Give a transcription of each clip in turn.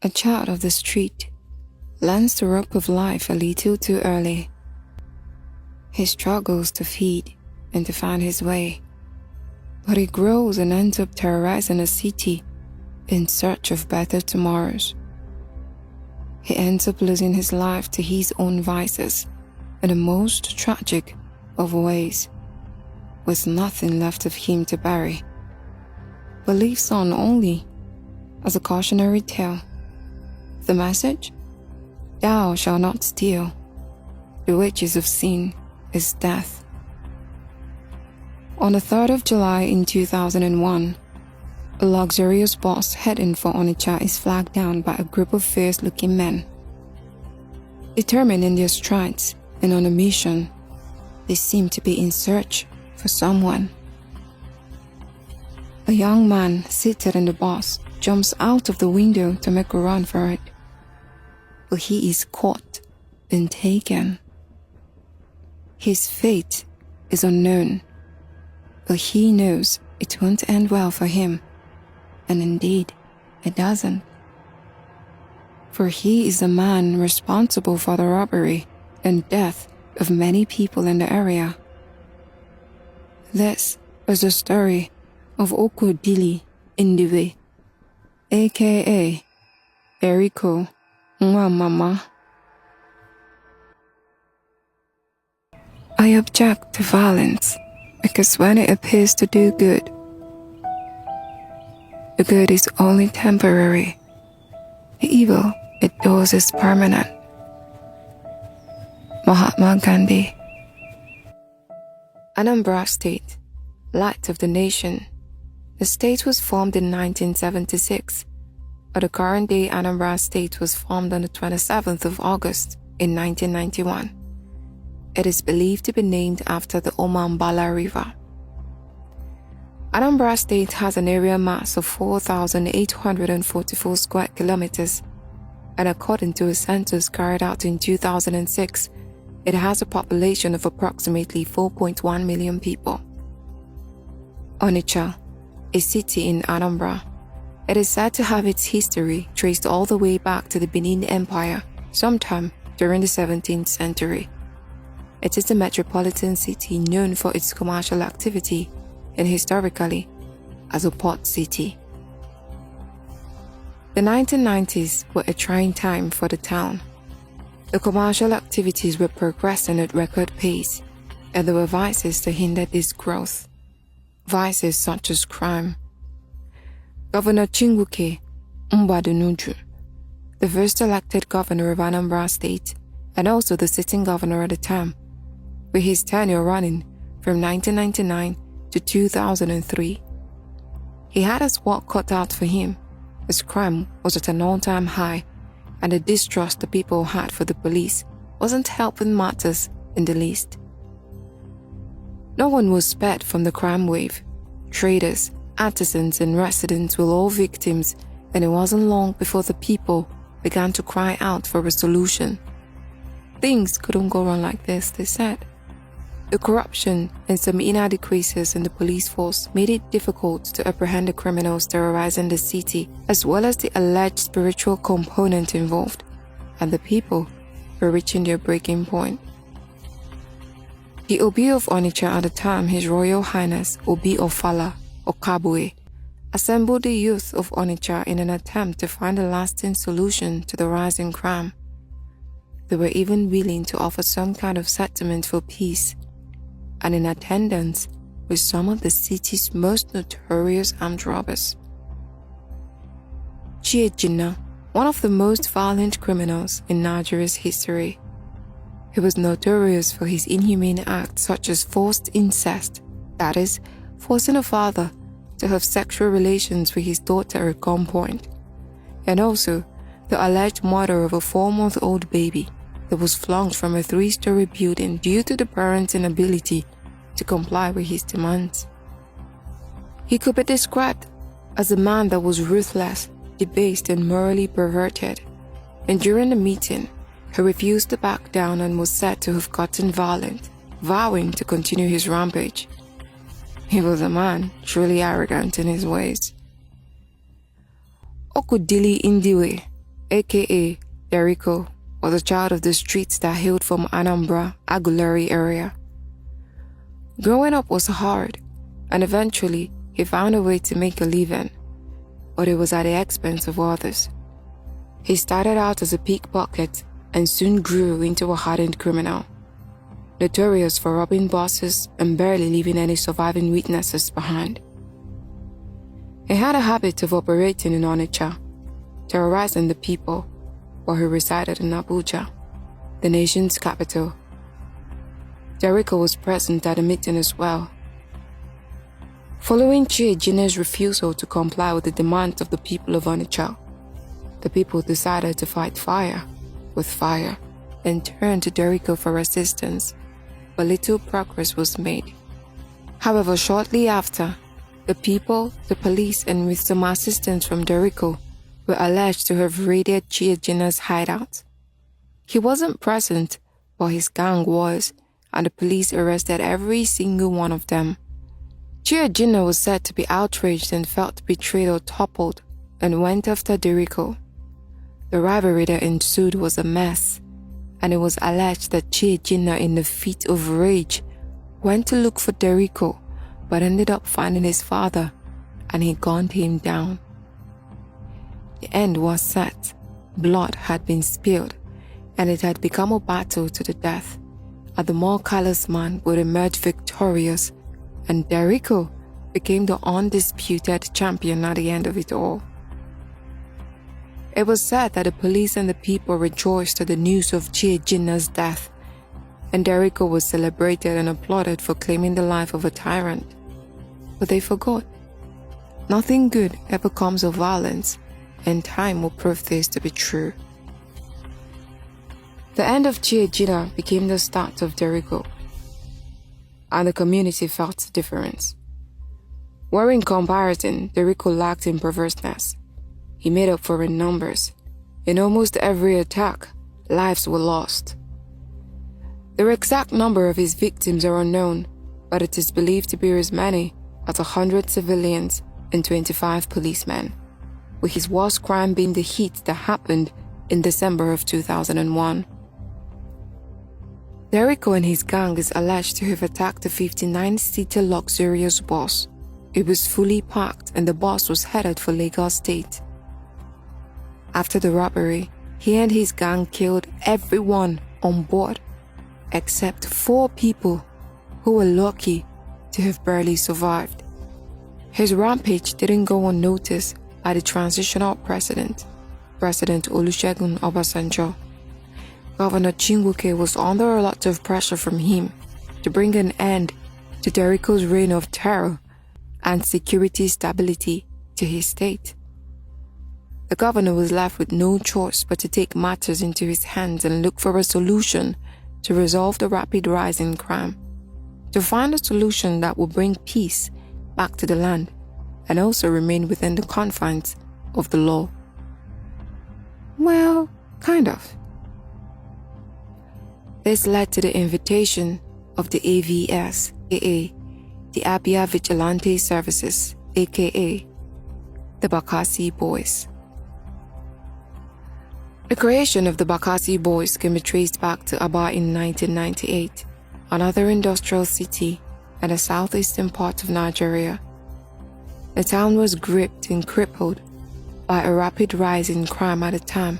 A child of the street learns the rope of life a little too early. He struggles to feed and to find his way, but he grows and ends up terrorizing a city in search of better tomorrows. He ends up losing his life to his own vices in the most tragic of ways, with nothing left of him to bury, but lives on only as a cautionary tale. The message? Thou shalt not steal. The wages of sin is death. On the 3rd of July in 2001, a luxurious bus heading for Onitsha is flagged down by a group of fierce-looking men. Determined in their strides and on a mission, they seem to be in search for someone. A young man seated in the bus jumps out of the window to make a run for it, but he is caught and taken. His fate is unknown, but he knows it won't end well for him, and indeed it doesn't. For he is the man responsible for the robbery and death of many people in the area. This is the story of Dili Ndiwe, aka Derico Nwamama. I object to violence because when it appears to do good, the good is only temporary. The evil it does is permanent. Mahatma Gandhi. Anambra State, light of the nation. The state was formed in 1976, but the current day Anambra State was formed on the 27th of August in 1991. It is believed to be named after the Omambala River. Anambra State has an area mass of 4,844 square kilometers, and according to a census carried out in 2006, it has a population of approximately 4.1 million people. Onitsha, a city in Anambra, it is said to have its history traced all the way back to the Benin Empire, sometime during the 17th century. It is a metropolitan city known for its commercial activity and historically as a port city. The 1990s were a trying time for the town. The commercial activities were progressing at record pace, and there were vices to hinder this growth. Vices such as crime. Governor Chinguke Mbadunuju, the first elected governor of Anambra State and also the sitting governor at the time, with his tenure running from 1999 to 2003. He had his work cut out for him, as crime was at an all-time high, and the distrust the people had for the police wasn't helping matters in the least. No one was spared from the crime wave. Traders, artisans, and residents were all victims, and it wasn't long before the people began to cry out for a solution. Things couldn't go on like this, they said. The corruption and some inadequacies in the police force made it difficult to apprehend the criminals terrorizing the city, as well as the alleged spiritual component involved, and the people were reaching their breaking point. The Obi of Onitsha at the time, His Royal Highness Obi Ofala Okabue, assembled the youth of Onitsha in an attempt to find a lasting solution to the rising crime. They were even willing to offer some kind of settlement for peace, and in attendance were some of the city's most notorious armed robbers. Chiejina, one of the most violent criminals in Nigeria's history. He was notorious for his inhumane acts such as forced incest, that is, forcing a father to have sexual relations with his daughter at gunpoint, and also the alleged murder of a 4-month-old baby that was flung from a 3-story building due to the parents' inability to comply with his demands. He could be described as a man that was ruthless, debased, and morally perverted, and during the meeting, he refused to back down and was said to have gotten violent, vowing to continue his rampage. He was a man truly arrogant in his ways. Dili Ndiwe, aka Derico, was a child of the streets that hailed from Anambra, Aguleri area. Growing up was hard, and eventually he found a way to make a living, but it was at the expense of others. He started out as a pickpocket and soon grew into a hardened criminal, notorious for robbing bosses and barely leaving any surviving witnesses behind. He had a habit of operating in Onitsha, terrorizing the people, while he resided in Abuja, the nation's capital. Derico was present at the meeting as well. Following Chiejina's refusal to comply with the demands of the people of Onitsha, the people decided to fight fire with fire and turned to Derico for assistance, but little progress was made. However, shortly after, the people, the police, and with some assistance from Derico, were alleged to have raided Chiejina's hideout. He wasn't present, but his gang was, and the police arrested every single one of them. Chiejina was said to be outraged and felt betrayed or toppled, and went after Derico. The rivalry that ensued was a mess, and it was alleged that Chiejina, in a fit of rage, went to look for Derico, but ended up finding his father, and he gunned him down. The end was set. Blood had been spilled, and it had become a battle to the death, and the more callous man would emerge victorious, and Derico became the undisputed champion at the end of it all. It was said that the police and the people rejoiced at the news of Chiejina's death, and Derico was celebrated and applauded for claiming the life of a tyrant. But they forgot. Nothing good ever comes of violence, and time will prove this to be true. The end of Chiejina became the start of Derico, and the community felt the difference. Where in comparison, Derico lacked in perverseness, he made up for in numbers. In almost every attack, lives were lost. The exact number of his victims are unknown, but it is believed to be as many as 100 civilians and 25 policemen, with his worst crime being the hit that happened in December of 2001. Derico and his gang is alleged to have attacked a 59-seater luxurious bus. It was fully packed and the bus was headed for Lagos State. After the robbery, he and his gang killed everyone on board, except 4 people who were lucky to have barely survived. His rampage didn't go unnoticed by the transitional president, President Olusegun Obasanjo. Governor Chinwuke was under a lot of pressure from him to bring an end to Derico's reign of terror and security stability to his state. The governor was left with no choice but to take matters into his hands and look for a solution to resolve the rapid rise in crime, to find a solution that will bring peace back to the land and also remain within the confines of the law. Well, kind of. This led to the invitation of the AVS, aka the Abia Vigilante Services, aka the Bakassi Boys. The creation of the Bakassi Boys can be traced back to Aba in 1998, another industrial city in the southeastern part of Nigeria. The town was gripped and crippled by a rapid rise in crime at the time,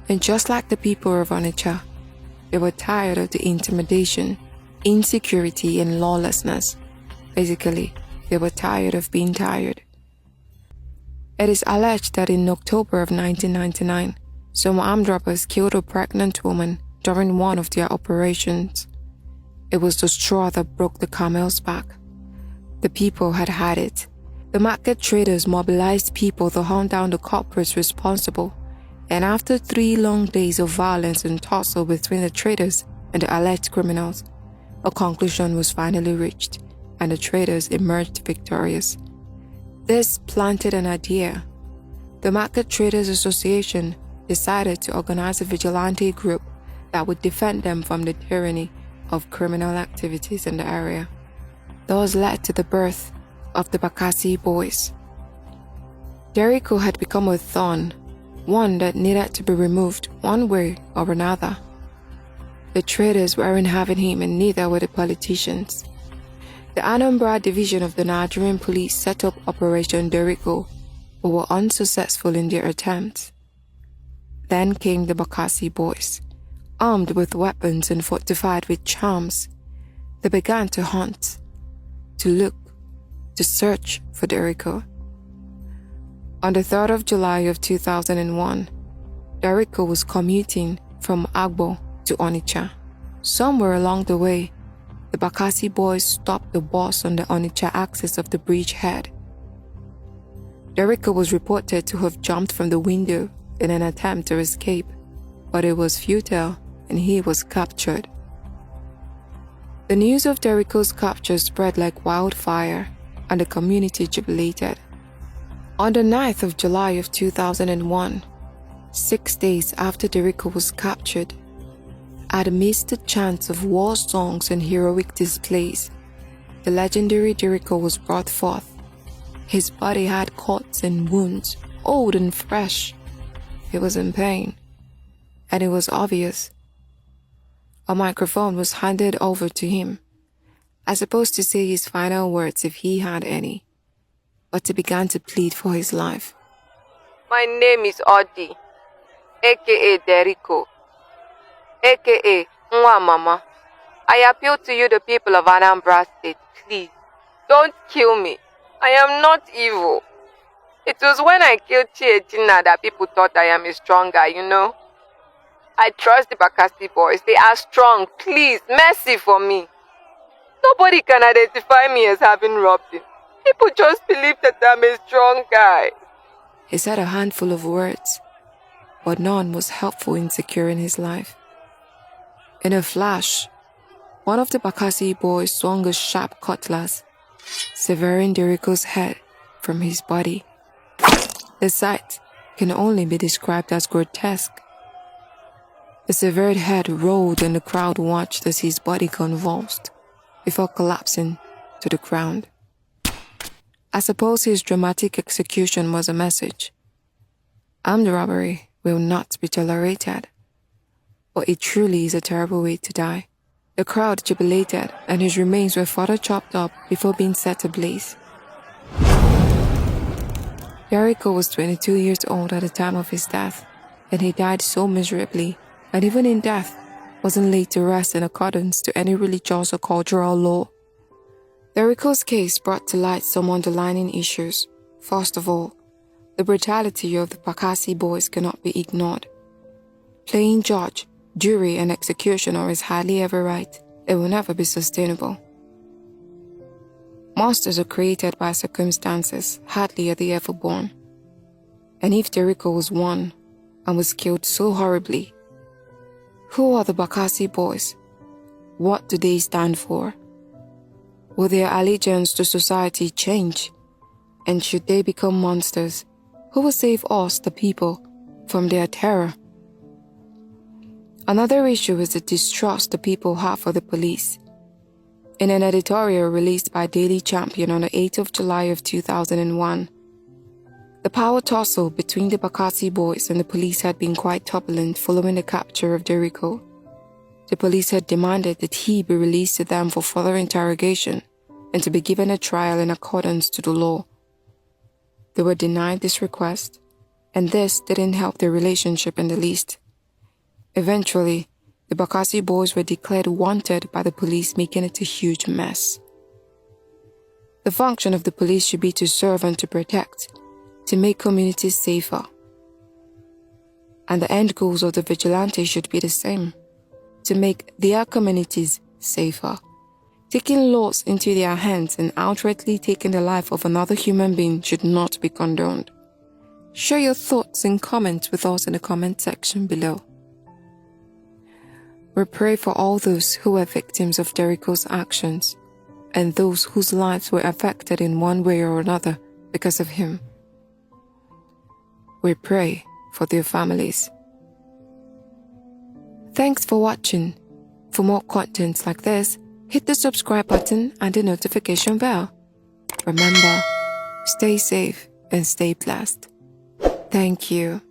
and just like the people of Onitsha, they were tired of the intimidation, insecurity, and lawlessness. Basically, they were tired of being tired. It is alleged that in October of 1999, some armed robbers killed a pregnant woman during one of their operations. It was the straw that broke the camel's back. The people had had it. The market traders mobilized people to hunt down the culprits responsible, and after 3 long days of violence and tussle between the traders and the alleged criminals, a conclusion was finally reached, and the traders emerged victorious. This planted an idea. The Market Traders Association decided to organize a vigilante group that would defend them from the tyranny of criminal activities in the area. Those led to the birth of the Bakassi Boys. Derico had become a thorn one that needed to be removed one way or another. The traitors weren't having him, and neither were the politicians. The Anambra division of the Nigerian police set up Operation Derico, but were unsuccessful in their attempts. Then came the Bakassi Boys, armed with weapons and fortified with charms. They began to hunt, to look, to search for Derico. On the 3rd of July of 2001, Derico was commuting from Agbo to Onitsha. Somewhere along the way, the Bakassi Boys stopped the bus on the Onitsha axis of the bridgehead. Derico was reported to have jumped from the window in an attempt to escape, but it was futile and he was captured. The news of Derico's capture spread like wildfire, and the community jubilated. On the 9th of July of 2001, 6 days after Derico was captured, amidst the chants of war songs and heroic displays, the legendary Derico was brought forth. His body had cuts and wounds, old and fresh. He was in pain, and it was obvious. A microphone was handed over to him, as supposed to say his final words if he had any, but he began to plead for his life. My name is Odi, aka Derico, aka Nwamama. I appeal to you, the people of Anambra State, please, don't kill me. I am not evil. It was when I killed Chietina that people thought I am a strong guy, you know. I trust the Bakassi Boys. They are strong. Please, mercy for me. Nobody can identify me as having robbed him. People just believe that I'm a strong guy. He said a handful of words, but none was helpful in securing his life. In a flash, one of the Bakassi Boys swung a sharp cutlass, severing Derico's head from his body. The sight can only be described as grotesque. The severed head rolled and the crowd watched as his body convulsed before collapsing to the ground. I suppose his dramatic execution was a message. Armed robbery will not be tolerated, but it truly is a terrible way to die. The crowd jubilated, and his remains were further chopped up before being set ablaze. Derico was 22 years old at the time of his death, and he died so miserably that even in death wasn't laid to rest in accordance to any religious or cultural law. Derico's case brought to light some underlying issues. First of all, the brutality of the Bakassi Boys cannot be ignored. Playing judge, jury, and executioner is hardly ever right. It will never be sustainable. Monsters are created by circumstances, hardly are they ever born. And if Derico was one and was killed so horribly, who are the Bakassi Boys? What do they stand for? Will their allegiance to society change? And should they become monsters, who will save us, the people, from their terror? Another issue is the distrust the people have for the police. In an editorial released by Daily Champion on the 8th of July of 2001, the power tussle between the Bakassi Boys and the police had been quite turbulent following the capture of Derico. The police had demanded that he be released to them for further interrogation and to be given a trial in accordance to the law. They were denied this request, and this didn't help their relationship in the least. Eventually, the Bakassi Boys were declared wanted by the police, making it a huge mess. The function of the police should be to serve and to protect, to make communities safer. And the end goals of the vigilantes should be the same, to make their communities safer. Taking laws into their hands and outrightly taking the life of another human being should not be condoned. Share your thoughts and comments with us in the comment section below. We pray for all those who were victims of Derico's actions and those whose lives were affected in one way or another because of him. We pray for their families. Thanks for watching. For more content like this, hit the subscribe button and the notification bell. Remember, stay safe and stay blessed. Thank you.